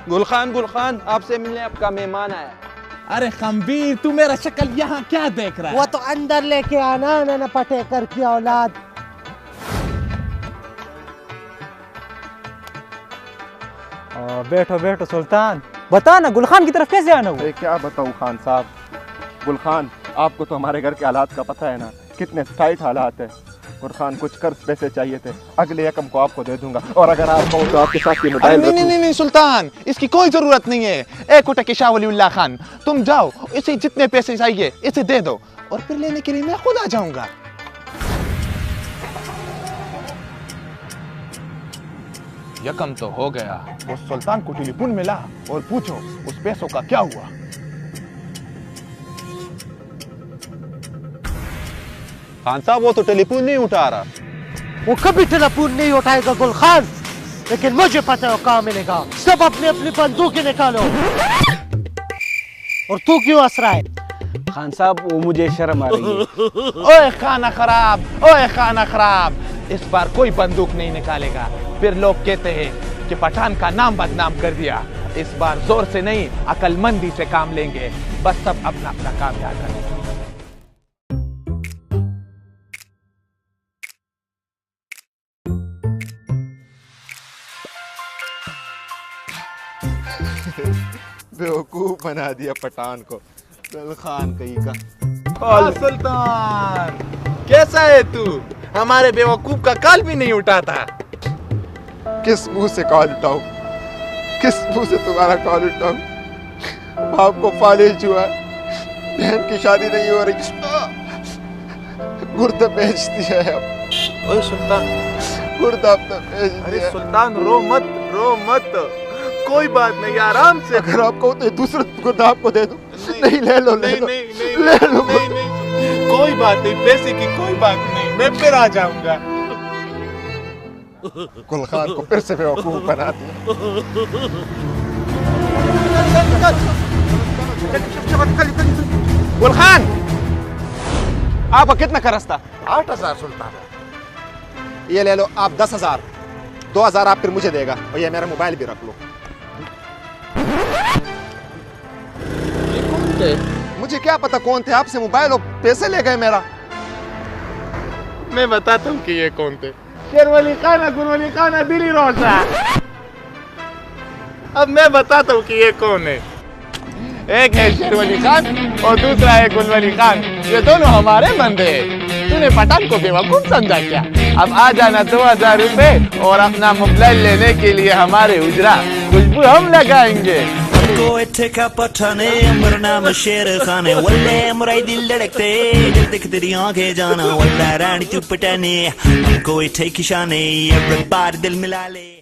गुलखान आपसे मिलने आपका मेहमान आया। अरे खंबीर, तू मेरा शक्ल यहाँ क्या देख रहा है? वो तो अंदर लेके आना ना पटेकर की औलाद। बैठो बैठो सुल्तान, बता ना गुलखान की तरफ कैसे आना हुआ? क्या बताऊँ खान साहब, गुलखान आपको तो हमारे घर के हालात का पता है ना, कितने टाइट हालात है। गुलखान कुछ कर्ज पैसे चाहिए थे, अगले यकम को आपको दे दूंगा, और अगर आप कहो तो आपके साथ की मिठाई। नहीं सुल्तान, इसकी कोई जरूरत नहीं है। ए कोटक शाह वलीउल्लाह खान, तुम जाओ, इसे जितने पैसे चाहिए इसे दे दो, और फिर लेने के लिए मैं खुद आ जाऊंगा। यकम तो हो गया। उस सुल्तान को टेलीफोन मिला और पूछो उस पैसों का क्या हुआ। खान साहब वो तो टेलीफोन नहीं उठा रहा। वो कभी टेलीफोन नहीं उठाएगा गुलखान, लेकिन मुझे पता है वो कहाँ मिलेगा। सब अपनी अपनी बंदूकें निकालो। और तू क्यों हंस रहा है? खान साहब वो मुझे शर्म आ रही है। ओए खाना खराब, ओए खाना खराब, इस बार कोई बंदूक नहीं निकालेगा। फिर लोग कहते हैं कि पठान का नाम बदनाम कर दिया। इस बार जोर से नहीं, अकलमंदी से काम लेंगे। बस सब अपना अपना काम याद करें। बेवकूफ बना दिया पठान को, गुलखान कहीं का। सुल्तान कैसा है तू? हमारे बेवकूफ का कॉल भी नहीं उठाता। किस मुंह से कॉल उठाऊं, किस मुंह से तुम्हारा कॉल उठाऊं? बाप को फालिज हुआ, बहन की शादी नहीं हो रही, गुर्दा बेच दिया है अब। ओए सुल्तान, गुर्दा अपना बेच दिया। अरे सुल्तान रो मत, कोई बात नहीं, आराम से। अगर आप कहो तो दूसरा गुर्दा आपको दे दूं। नहीं ले लो, ले लो, ले लो। कोई बात नहीं, पैसे की कोई बात नहीं, मैं फिर आ जाऊंगा। गुलखान को फिर से बेवकूफ बना दिया। गुलखान, आपका कितना का रास्ता? 8,000 सुल्तान। ये ले लो आप 10,000, 2,000 आप फिर मुझे देगा, और ये मेरा मोबाइल भी रख लो। ये कौन थे? मुझे क्या पता कौन थे, आपसे मोबाइल और पैसे ले गए मेरा। मैं बताता हूँ कि ये कौन थे। शेरवली खाना, गुलवली खाना, दिली रोजा। अब मैं बताता हूँ कि ये कौन है। एक है शेरवली खान और दूसरा है गुलवली खान। ये दोनों हमारे बंदे हैं। तूने पठान को बेवकूफ समझा क्या? अब आ जाना 2,000 रुपए और अपना मोबाइल लेने के लिए हमारे उजरा खुशबू हम लगाएंगे। ठेका पठाने मेरा नाम शेर खाने, वल्ले मुराई दिल धड़कते, दिल दिख तेरी आंखें जाना, वल्ला रानी तू पठाने, हमको ठेकी शाने, एवरीबॉडी दिल मिला ले।